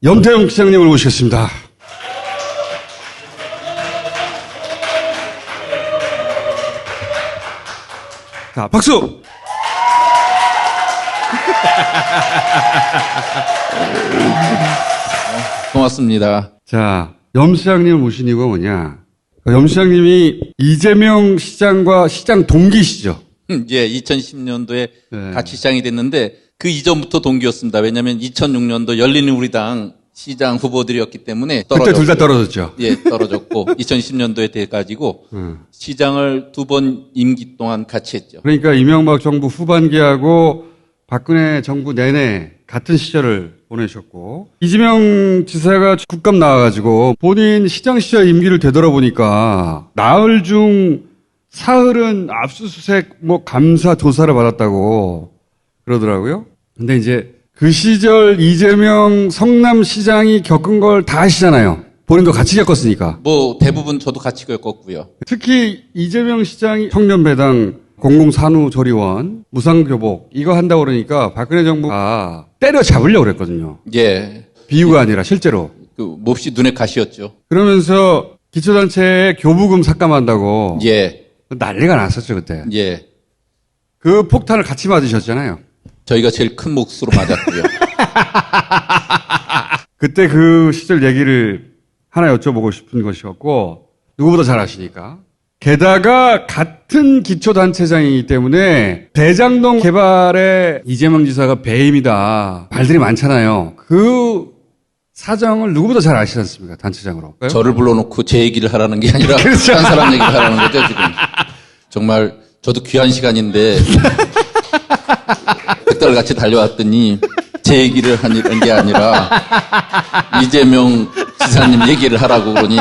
염태영 시장님을 모시겠습니다. 자, 박수! 고맙습니다. 자, 염 시장님을 모신 이유가 뭐냐? 염 시장님이 이재명 시장과 시장 동기시죠? 예, 2010년도에 네. 같이 시장이 됐는데 그 이전부터 동기였습니다. 왜냐하면 2006년도 열린우리당 시장 후보들이었기 때문에 그때 둘 다 떨어졌죠? 예, 떨어졌고 2010년도에 돼가지고 시장을 2번 임기 동안 같이 했죠. 그러니까 이명박 정부 후반기하고 박근혜 정부 내내 같은 시절을 보내셨고 이재명 지사가 국감 나와가지고 본인 시장 시절 임기를 되돌아보니까 나흘 중 사흘은 압수수색 감사 조사를 받았다고 그러더라고요. 근데 이제 그 시절 이재명 성남시장이 겪은 걸 다 아시잖아요. 본인도 같이 겪었으니까. 대부분 저도 같이 겪었고요. 특히 이재명 시장이 청년배당, 공공산후조리원, 무상교복 이거 한다고 그러니까 박근혜 정부가 때려잡으려고 그랬거든요. 예. 비유가 아니라 실제로. 몹시 눈에 가시였죠. 그러면서 기초단체에 교부금 삭감한다고. 예. 난리가 났었죠, 그때. 예. 그 폭탄을 같이 맞으셨잖아요. 저희가 제일 큰 몫으로 맞았고요. 그때 그 시절 얘기를 하나 여쭤보고 싶은 것이었고, 누구보다 잘 아시니까. 게다가 같은 기초단체장이기 때문에 대장동 개발에 이재명 지사가 배임이다. 말들이 많잖아요. 그 사정을 누구보다 잘 아시지 않습니까? 단체장으로. 저를 불러놓고 제 얘기를 하라는 게 아니라 그렇죠. 다른 사람 얘기를 하라는 거죠, 지금. 정말 저도 귀한 시간인데 백달 같이 달려왔더니 제 얘기를 하는 게 아니라 이재명 지사님 얘기를 하라고 그러니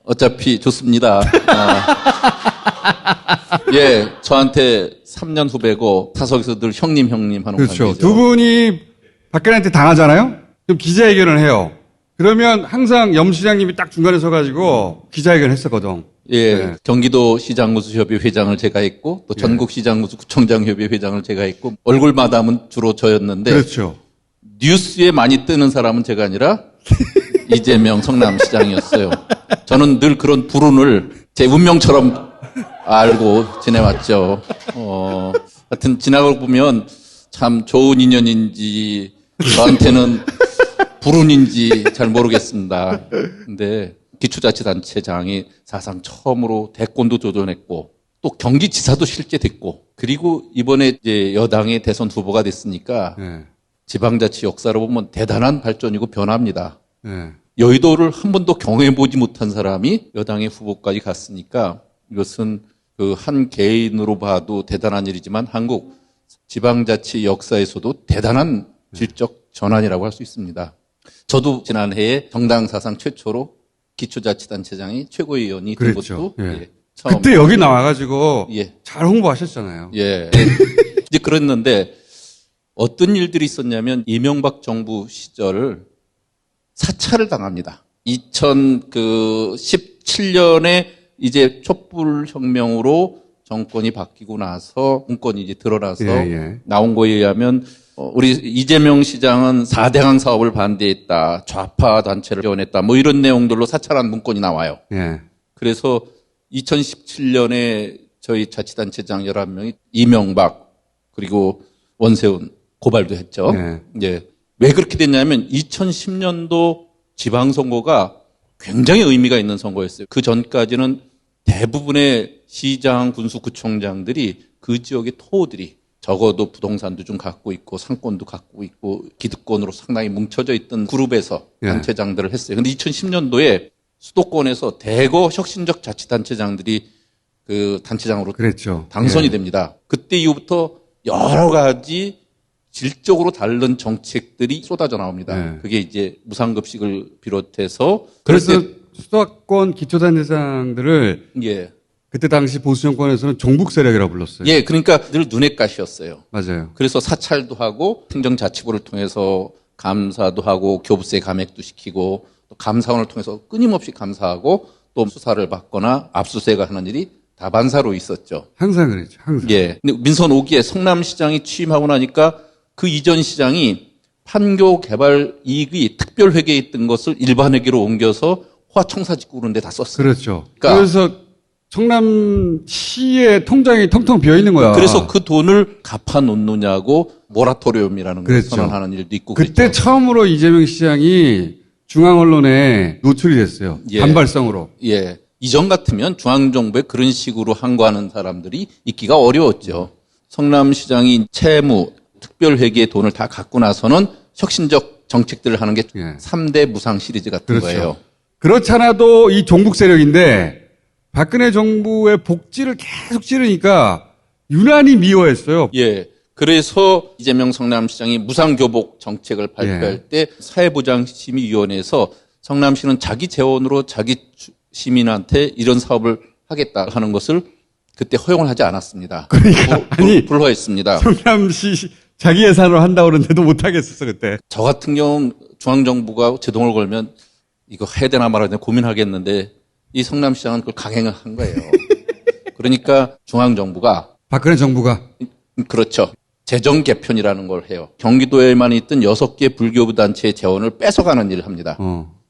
어차피 좋습니다. 예, 저한테 3년 후배고 타석에서 늘 형님 하는 그렇죠. 관계죠. 두 분이 박근혜한테 당하잖아요? 그럼 기자회견을 해요. 그러면 항상 염 시장님이 딱 중간에 서가지고 기자회견을 했었거든. 예, 네. 경기도 시장구수협의 회장을 제가 했고 또 전국 시장구수구청장협의 회장을 제가 했고 얼굴 마담은 주로 저였는데 그렇죠. 뉴스에 많이 뜨는 사람은 제가 아니라 이재명 성남시장이었어요. 저는 늘 그런 불운을 제 운명처럼 알고 지내왔죠. 하여튼 지나가고 보면 참 좋은 인연인지 저한테는 불운인지 잘 모르겠습니다. 근데 기초자치단체장이 사상 처음으로 대권도 도전했고 또 경기지사도 실제 됐고 그리고 이번에 이제 여당의 대선 후보가 됐으니까 네. 지방자치 역사로 보면 대단한 발전이고 변화입니다. 네. 여의도를 한 번도 경험해보지 못한 사람이 여당의 후보까지 갔으니까 이것은 그 한 개인으로 봐도 대단한 일이지만 한국 지방자치 역사에서도 대단한 질적 전환이라고 할 수 있습니다. 저도 지난해에 정당 사상 최초로 기초자치단체장이 최고위원이 된 그랬죠. 것도 예. 처음. 그때 여기 나와가지고 예. 잘 홍보하셨잖아요. 예. 이제 그랬는데 어떤 일들이 있었냐면 이명박 정부 시절 사찰을 당합니다. 2017년에 이제 촛불혁명으로 정권이 바뀌고 나서 문건이 이제 드러나서 나온 거에 의하면 우리 이재명 시장은 4대강 사업을 반대했다. 좌파 단체를 지원했다. 이런 내용들로 사찰한 문건이 나와요. 예. 그래서 2017년에 저희 자치단체장 11명이 이명박 그리고 원세훈 고발도 했죠. 예. 왜 그렇게 됐냐면 2010년도 지방선거가 굉장히 의미가 있는 선거였어요. 그 전까지는 대부분의 시장, 군수, 구청장들이 그 지역의 토호들이 적어도 부동산도 좀 갖고 있고 상권도 갖고 있고 기득권으로 상당히 뭉쳐져 있던 그룹에서 단체장들을 했어요. 근데 2010년도에 수도권에서 대거 혁신적 자치단체장들이 그 단체장으로 그랬죠. 당선이 됩니다. 그때 이후부터 여러 가지 질적으로 다른 정책들이 쏟아져 나옵니다. 그게 이제 무상급식을 비롯해서 그래서 수도권 기초단체장들을 예. 그때 당시 보수 정권에서는 종북 세력이라고 불렀어요. 예, 그러니까 늘 눈엣 가시였어요. 맞아요. 그래서 사찰도 하고 행정자치부를 통해서 감사도 하고 교부세 감액도 시키고 또 감사원을 통해서 끊임없이 감사하고 또 수사를 받거나 압수수색을 하는 일이 다반사로 있었죠. 항상 그랬죠. 항상. 예. 근데 민선 5기에 성남시장이 취임하고 나니까 그 이전 시장이 판교 개발 이익이 특별회계에 있던 것을 일반회계로 옮겨서 호화청사짓고 그런 데 다 썼어요. 그렇죠. 그러니까 그래서 성남시의 통장이 텅텅 비어 있는 거야. 그래서 그 돈을 갚아놓느냐고 모라토리움이라는 걸 그랬죠. 선언하는 일도 있고 그때 그랬죠. 처음으로 이재명 시장이 중앙 언론에 노출이 됐어요. 예. 단발성으로. 예. 이전 같으면 중앙정부에 그런 식으로 항거하는 사람들이 있기가 어려웠죠. 성남시장이 채무, 특별회계의 돈을 다 갖고 나서는 혁신적 정책들을 하는 게 예. 3대 무상 시리즈 같은 그렇죠. 거예요. 그렇잖아도 이 종북 세력인데 박근혜 정부의 복지를 계속 찌르니까 유난히 미워했어요. 예. 그래서 이재명 성남시장이 무상교복 정책을 발표할 때 사회보장심의위원회에서 성남시는 자기 재원으로 자기 시민한테 이런 사업을 하겠다 하는 것을 그때 허용을 하지 않았습니다. 그러니까 아니 불허했습니다. 성남시 자기 예산으로 한다고 그러는데도 못하겠었어 그때. 저 같은 경우는 중앙정부가 제동을 걸면 이거 해야 되나 말아야 되나 고민하겠는데 이 성남시장은 그걸 강행을 한 거예요. 그러니까 중앙정부가 박근혜 정부가 그렇죠. 재정 개편이라는 걸 해요. 경기도에만 있던 6개 불교부 단체의 재원을 뺏어가는 일을 합니다.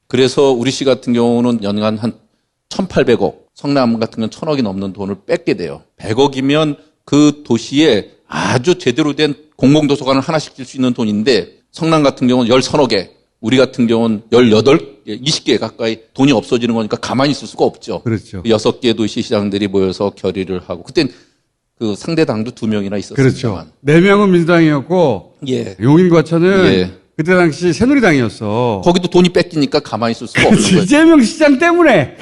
그래서 우리 시 같은 경우는 연간 한 1,800억, 성남 같은 경우는 1,000억이 넘는 돈을 뺏게 돼요. 100억이면 그 도시에 아주 제대로 된 공공도서관을 하나씩 질 수 있는 돈인데 성남 같은 경우는 13억에 우리 같은 경우는 20개 가까이 돈이 없어지는 거니까 가만히 있을 수가 없죠. 그렇죠. 6개 도시 시장들이 모여서 결의를 하고 그땐 그 상대 당도 2명이나 있었습니다만. 그렇죠. 4명은 민주당이었고 예. 용인과천은 예. 그때 당시 새누리당이었어. 거기도 돈이 뺏기니까 가만히 있을 수가 없는 거예요. 이재명 시장 때문에.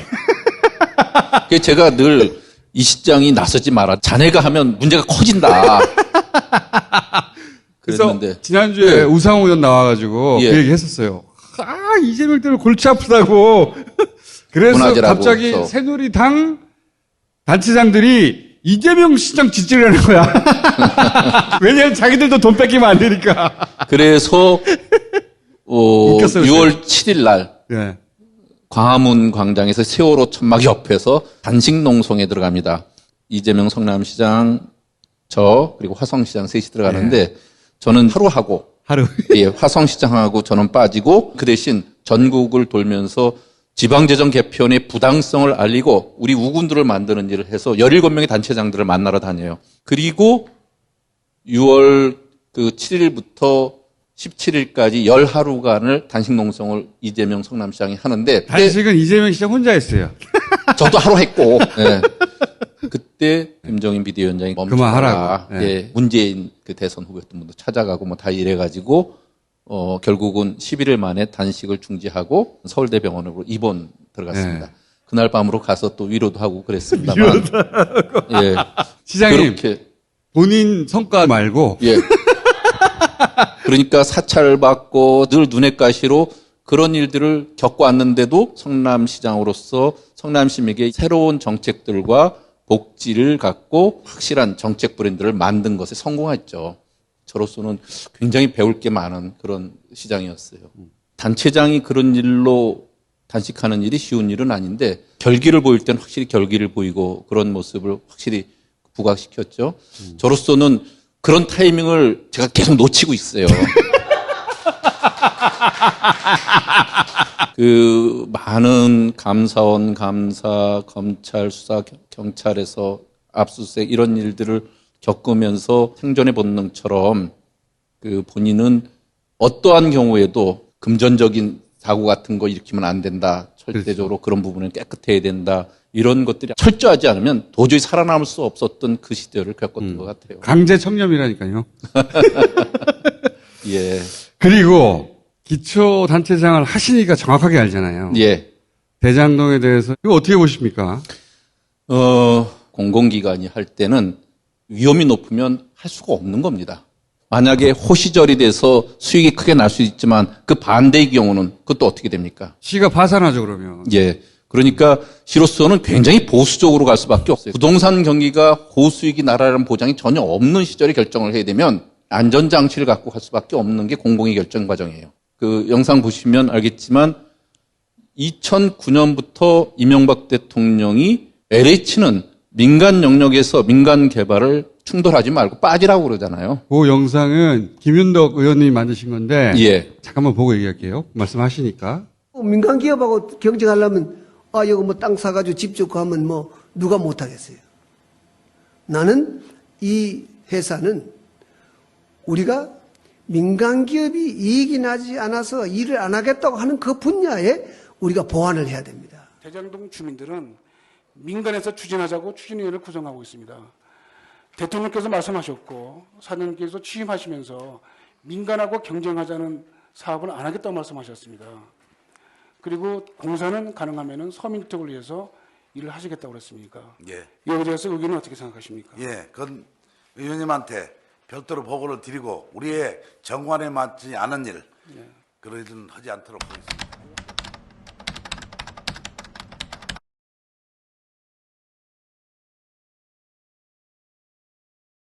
그래서 제가 늘 이 시장이 나서지 마라. 자네가 하면 문제가 커진다. 그래서 그랬는데 지난주에 예. 우상호 의원 나와가지고 예. 그 얘기 했었어요. 이재명 때문에 골치 아프다고. 그래서 문화재라고 갑자기 해서. 새누리당 단체장들이 이재명 시장 지지하는 거야. 왜냐면 자기들도 돈 뺏기면 안 되니까. 그래서 웃겼어요, 6월 7일 날 예. 광화문 광장에서 세월호 천막 옆에서 단식 농성에 들어갑니다. 이재명 성남시장, 저 그리고 화성시장 셋이 들어가는데 저는 하루. 예, 화성시장하고 저는 빠지고 그 대신 전국을 돌면서 지방재정 개편의 부당성을 알리고 우리 우군들을 만드는 일을 해서 17명의 단체장들을 만나러 다녀요. 그리고 6월 그 7일부터 17일까지 10하루간을 단식 농성을 이재명 성남시장이 하는데 단식은 이재명 시장 혼자 했어요. 저도 하루 했고 예. 그때 김정인 비대위원장이 그만하라고. 멈춰라. 예. 문재인 그 대선 후보였던 분도 찾아가고 뭐 다 이래가지고 결국은 11일 만에 단식을 중지하고 서울대병원으로 입원 들어갔습니다. 예. 그날 밤으로 가서 또 위로도 하고 그랬습니다만. 예. 시장님, 그렇게 본인 성과 말고 예. 그러니까 사찰받고 늘 눈엣 가시로 그런 일들을 겪어왔는데도 성남시장으로서 성남시민에게 새로운 정책들과 복지를 갖고 확실한 정책 브랜드를 만든 것에 성공했죠. 저로서는 굉장히 배울 게 많은 그런 시장이었어요. 단체장이 그런 일로 단식하는 일이 쉬운 일은 아닌데 결기를 보일 때는 확실히 결기를 보이고 그런 모습을 확실히 부각시켰죠. 저로서는 그런 타이밍을 제가 계속 놓치고 있어요. 그 많은 감사원, 감사, 검찰, 수사, 경찰에서 압수수색 이런 일들을 겪으면서 생존의 본능처럼 그 본인은 어떠한 경우에도 금전적인 사고 같은 거 일으키면 안 된다. 절대적으로 그런 부분은 깨끗해야 된다. 이런 것들이 철저하지 않으면 도저히 살아남을 수 없었던 그 시대를 겪었던 것 같아요. 강제 청렴이라니까요. 예. 그리고 기초 단체장을 하시니까 정확하게 알잖아요. 예. 대장동에 대해서 이거 어떻게 보십니까? 공공기관이 할 때는 위험이 높으면 할 수가 없는 겁니다. 만약에 호시절이 돼서 수익이 크게 날 수 있지만 그 반대의 경우는 그것도 어떻게 됩니까? 시가 파산하죠, 그러면. 예. 그러니까 시로서는 굉장히 보수적으로 갈 수밖에 없어요. 부동산 경기가 고수익이 나라라는 보장이 전혀 없는 시절에 결정을 해야 되면 안전장치를 갖고 갈 수밖에 없는 게 공공의 결정 과정이에요. 그 영상 보시면 알겠지만 2009년부터 이명박 대통령이 LH는 민간 영역에서 민간 개발을 충돌하지 말고 빠지라고 그러잖아요. 그 영상은 김윤덕 의원님이 만드신 건데 예. 잠깐만 보고 얘기할게요. 말씀하시니까. 민간 기업하고 경쟁하려면 이거 뭐 땅 사가지고 집 짓고 하면 뭐 누가 못하겠어요. 나는 이 회사는 우리가 민간 기업이 이익이 나지 않아서 일을 안 하겠다고 하는 그 분야에 우리가 보완을 해야 됩니다. 대장동 주민들은 민간에서 추진하자고 추진위원회를 구성하고 있습니다. 대통령께서 말씀하셨고 사장님께서 취임하시면서 민간하고 경쟁하자는 사업을 안 하겠다고 말씀하셨습니다. 그리고 공사는 가능하면 서민 덕을 위해서 일을 하시겠다고 그랬습니까? 예. 이에 대해서 의견은 어떻게 생각하십니까? 예. 그건 의원님한테 별도로 보고를 드리고 우리의 정관에 맞지 않은 일, 그런 일은 하지 않도록 하겠습니다.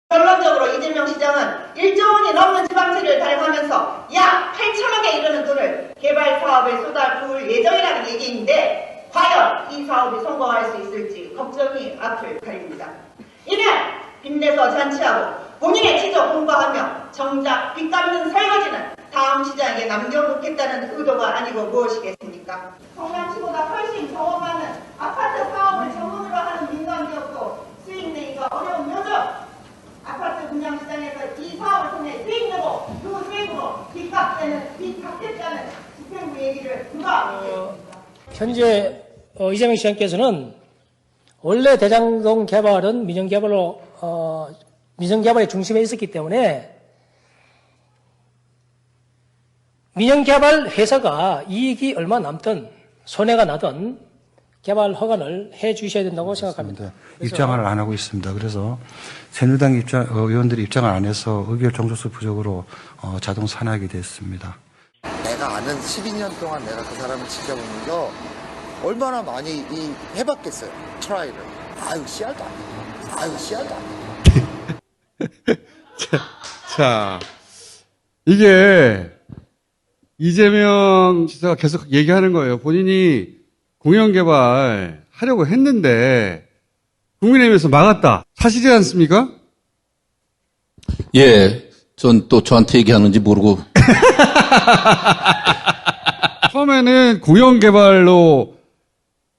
결론적으로 이재명 시장은 1조 원이 넘는 지방채를 발행하면서 약 8천억에 이르는 돈을 개발 사업에 쏟아부을 예정이라는 얘기인데 과연 이 사업이 성공할 수 있을지 걱정이 앞을 가립니다. 이는 빚내서 잔치하고 본인의 지적 공부하며 정작 빚 갚는 설거지는 다음 시장에게 남겨놓겠다는 의도가 아니고 무엇이겠습니까? 성남시보다 훨씬 경험 많은 아파트 사업을 전문으로 하는 민간기업도 수익 내기가 어려운 요즘 아파트 분양시장에서 이 사업을 통해 수익 내고 그 수익으로 빚 갚겠다는 집행부 얘기를 누가 믿겠습니까? 현재 이재명 시장께서는 원래 대장동 개발은 민영개발의 중심에 있었기 때문에 민영개발 회사가 이익이 얼마 남든 손해가 나든 개발 허가를 해 주셔야 된다고 생각합니다. 입장을 안 하고 있습니다. 그래서 새누리당 의원들이 입장을 안 해서 의결 정족수 부족으로 자동 산하게 됐습니다. 내가 아는 12년 동안 내가 그 사람을 지켜보면서 얼마나 많이 해봤겠어요. 트라이를. 아유 씨알도 안 돼. 아유 씨알도 안 돼. 자, 이게 이재명 지사가 계속 얘기하는 거예요. 본인이 공영개발 하려고 했는데 국민의힘에서 막았다. 사실이지 않습니까? 예. 전 또 저한테 얘기하는지 모르고. 처음에는 공영개발로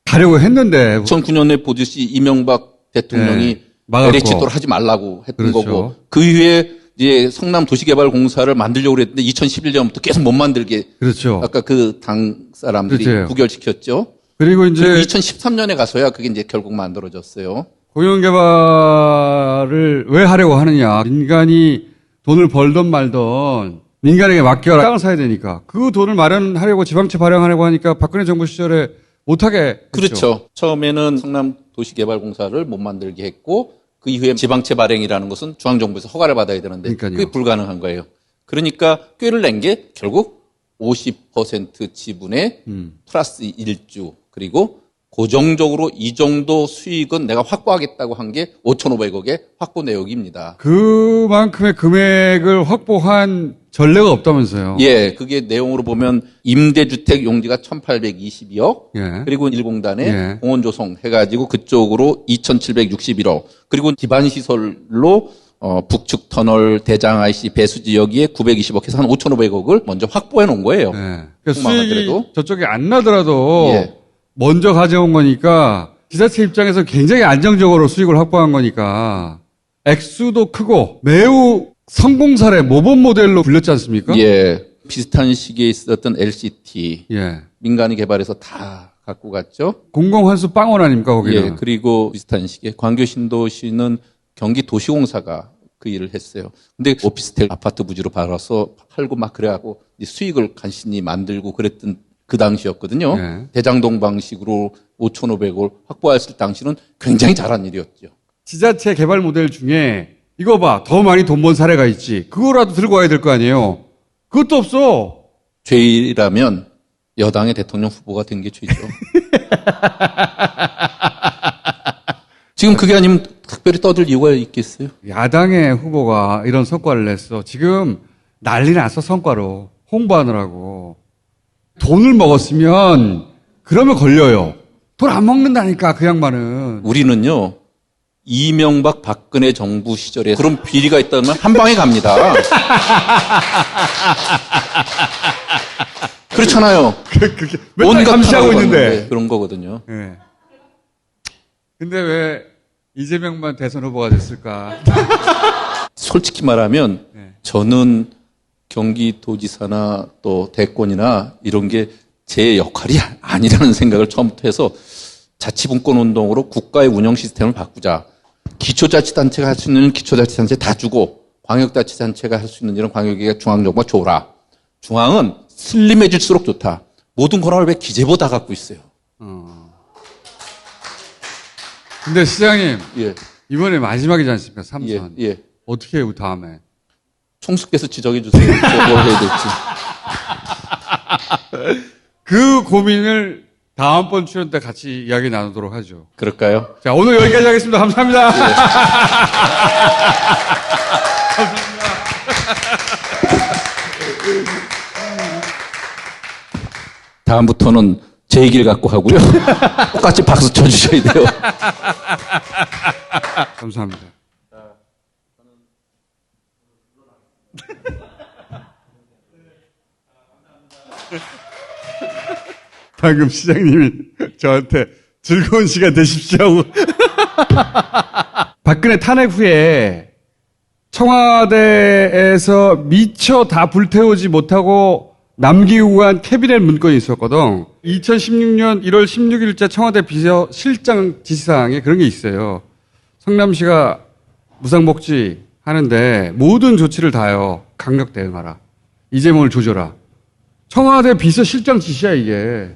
가려고 했는데 2009년에 보듯이 이명박 대통령이 막았고. LH도를 하지 말라고 했던 그렇죠. 거고 그 이후에 이제 성남 도시개발공사를 만들려고 했는데 2011년부터 계속 못 만들게 그렇죠. 아까 그 당 사람들이 그렇죠. 부결시켰죠. 그리고 이제 그리고 2013년에 가서야 그게 이제 결국 만들어졌어요. 공영개발을 왜 하려고 하느냐. 민간이 돈을 벌던 말던 민간에게 맡겨라. 땅을 사야 되니까. 그 돈을 마련하려고 지방채 발행하려고 하니까 박근혜 정부 시절에 못하게 했죠. 그렇죠. 처음에는 성남 도시개발공사를 못 만들게 했고 그 이후에 지방채 발행이라는 것은 중앙정부에서 허가를 받아야 되는데 그러니까요. 그게 불가능한 거예요. 그러니까 꾀를 낸 게 결국 50% 지분에 플러스 1주 그리고 고정적으로 이 정도 수익은 내가 확보하겠다고 한 게 5,500억의 확보 내역입니다. 그만큼의 금액을 확보한 전례가 없다면서요. 예, 그게 내용으로 보면 임대주택 용지가 1,822억, 예. 그리고 1공단에 예. 공원조성 해가지고 그쪽으로 2,761억, 그리고 기반시설로 북측 터널, 대장 IC 배수지 여기에 920억 해서 한 5,500억을 먼저 확보해 놓은 거예요. 예. 그러니까 조금만 수익이 하더라도. 저쪽에 안 나더라도 예. 먼저 가져온 거니까 지자체 입장에서 굉장히 안정적으로 수익을 확보한 거니까 액수도 크고 매우 성공 사례 모범 모델로 불렸지 않습니까? 예, 비슷한 시기에 있었던 LCT 예. 민간이 개발해서 다 갖고 갔죠. 공공환수 빵원 아닙니까 거기는? 예, 그리고 비슷한 시기에 광교신도시는 경기도시공사가 그 일을 했어요. 근데 오피스텔 아파트 부지로 팔아서 팔고 막 그래갖고 수익을 간신히 만들고 그랬던 그 당시였거든요. 예. 대장동 방식으로 5,500을 확보했을 당시는 굉장히 잘한 일이었죠. 지자체 개발 모델 중에 이거 봐, 더 많이 돈 번 사례가 있지. 그거라도 들고 와야 될 거 아니에요. 그것도 없어. 죄라면 여당의 대통령 후보가 된 게 죄죠. 지금 그게 아니면 특별히 떠들 이유가 있겠어요? 야당의 후보가 이런 성과를 냈어. 지금 난리 났어, 성과로. 홍보하느라고. 돈을 먹었으면 그러면 걸려요. 돈 안 먹는다니까, 그 양반은. 우리는요, 이명박 박근혜 정부 시절에 그런 비리가 있다면 한 방에 갑니다. 그렇잖아요. 그게 맨날 온갖 감시하고 탄압을 있는데. 받는데 그런 거거든요. 예. 근데 왜 이재명만 대선 후보가 됐을까? 솔직히 말하면 네. 저는 경기도지사나 또 대권이나 이런 게 제 역할이 아니라는 생각을 처음부터 해서 자치분권 운동으로 국가의 운영 시스템을 바꾸자. 기초자치단체가 할 수 있는 기초자치단체 다 주고 광역자치단체가 할 수 있는 일은 광역에게 중앙정부가 줘라. 중앙은 슬림해질수록 좋다. 모든 권한을 왜 기재부가 다 갖고 있어요. 근데 시장님, 예, 이번에 마지막이지 않습니까? 3선. 예, 예. 어떻게 해요, 다음에? 총수께서 지적해 주세요. 뭘 해야 될지. 그 고민을 다음번 출연 때 같이 이야기 나누도록 하죠. 그럴까요? 자, 오늘 여기까지 하겠습니다. 감사합니다. 다음부터는 제 얘기를 갖고 하고요. 똑같이 박수 쳐주셔야 돼요. 감사합니다. 방금 시장님이 저한테 즐거운 시간 되십시오. 박근혜 탄핵 후에 청와대에서 미처 다 불태우지 못하고 남기고 간 캐비넷 문건이 있었거든. 2016년 1월 16일자 청와대 비서실장 지시사항에 그런 게 있어요. 성남시가 무상복지 하는데 모든 조치를 다하여 강력 대응하라. 이재명을 조져라. 청와대 비서실장 지시야 이게.